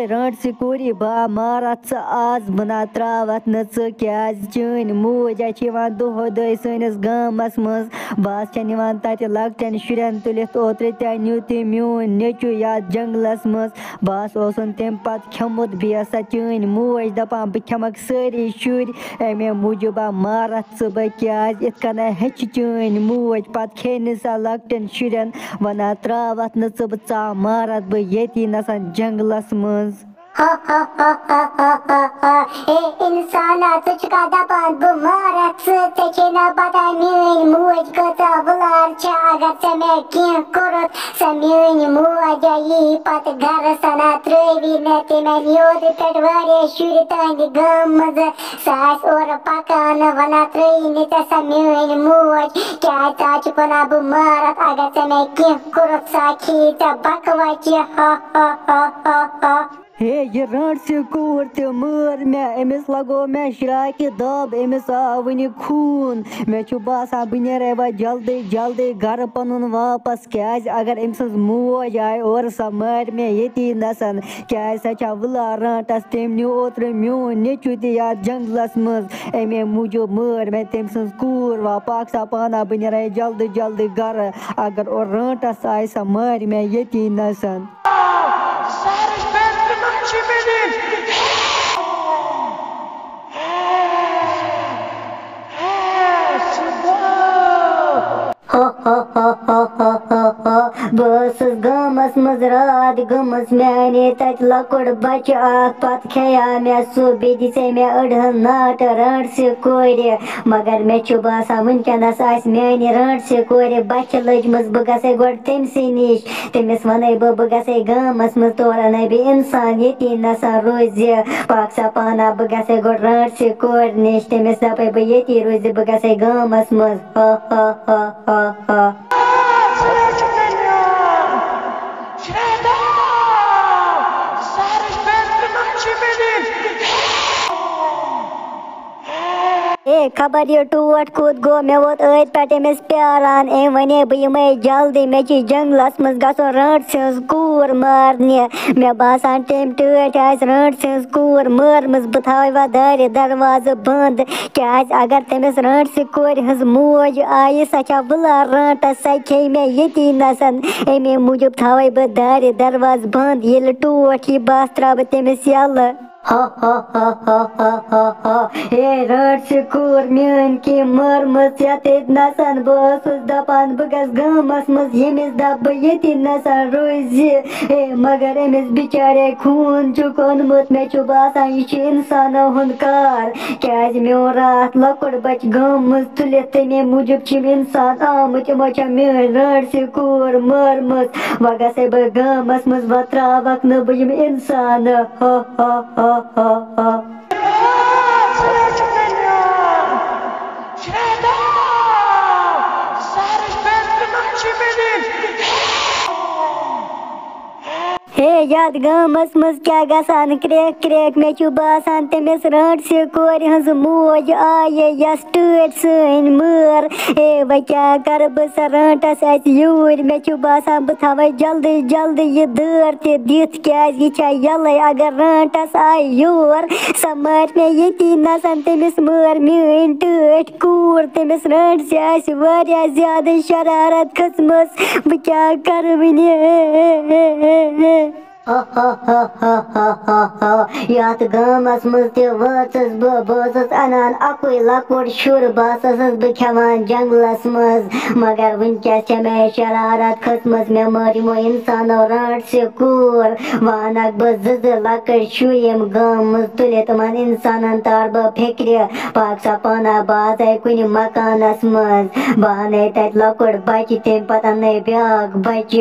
runt कोरी बा मारत आज बना त्रावत न क्या चन मूज दह दह सनिस गामस मज बस तत लकटन शुरन तुलित ओत्र तु मोन नेचु या जंगलस मज बस तम पे खेमुत बे हसा चन मूज दपान बह खेमक सारी शुर अमे मूजूब मारत बह क्या इत कन हेच चन मूज पे खे सा लकटन शुरन वना त्रावत न बह मारत बह ये नसन जंगलस मज इंसाना तुझका दपान बह मारत चे न पता मीन मूज कचा बुलार अगर से मैं क्या कोरत स मीन मूज यी पत घर सना त्रवी न तमन योद पे वारे शुर तहद गम मज सास और पकान वना त्रवी न स मीन मूज क्या चाच पना बह मारत अगर से मैं क्या कोरत सा खींच बकवाच हे ये रंट कोर तो मर मे अमिस लगो मे शराक दब अमिस आव वन खून मे बसान बह नीर व जल्दी जल्दी घर पन वापस क्या अगर अम सज मोज आय और सा मार मे ये नसन क्या सा वला रंटस तम नु ओत्र मोन नेचु त जंगलस मज अमे मूजूब मर मे तम सज कोर वा पाक सा पाना बह नीर जल्दी जल्दी घर अगर और रंटस आय सा मार मे ये नसन बस गमस मज रात गमस मे तत लकुड़ बच पत खया मे सह बे दिसे मे अड़हन नाट रंट कोर मगर मे बसान वनकनस मानी रंट कोर बच लजमस बह गसे गो तमसी निश तमिस वन बह गसे गामस मज तोर अन बह इंसान ये नसा रोज पाक सा पाना बह गसे गो रंट कोर निश तमिस दप बह ये रोज बह गसे गामस मज खबर ये टोट कूद गो मे वोत अत पे अमिस प्यारान अम वन बह यम जल्दी मे जंगलस मज गो रंट सज कोर मारने मे बसान तम टट रंट सज कोर मरमस बह थव दार दरवाज बंद क्या अगर तमिस रंट कोर हज मोज आय सा बुला रंटस सा खे मे ये नसन अमे मूजूब थव बह दार दरवाज बंद ये टोट यह बस त्रा बह तमिस यल हे रंट कोर मान कि मरमस ये नसन बस दपान बह गस गामस मज यमिस दप बह ये नसन रोज मगर अमिस बिचारे खून चुक ओनमुत मे बसान यह इंसान हुंद कार क्या मोन रात लकुड़ बच गम मज तुलित तमे मूजूब इंसान आमुत यमो मान रंट कोर मरमस व गसे बह गामस मज व त्रावक न बह इंसान हे याद गामस मज क्या गसान क्रेक क्रेक मे बसान तमिस रंट कोर हज मोज आय यस टट सन मर व क्या कर बह स रंटस यूर मे बसान बह थव जल्दी जल्दी यह दार दिथ क्या यह यल अगर रंटस आय यूर स मार मे ये नसन तमिस मर मान टट कोर तमिस रंट ज्यादा शरारत खसमस बह क्या कर यथ गामस मज वचस बस अनान अकुई लकुड़ शुर बस बह खेवान जंगलस मज मगर वनकस मे शरारत खसमस मे मर यमो इंसानो रंट कोर वानक बह ज लकड़ शुर यम गाम मज तुले तमन इंसानन तार बह फिक्र पाक सा पाना बाज आय कुन मकानस मज बन तत लकुड़ बच तम पत अन ब्याक बच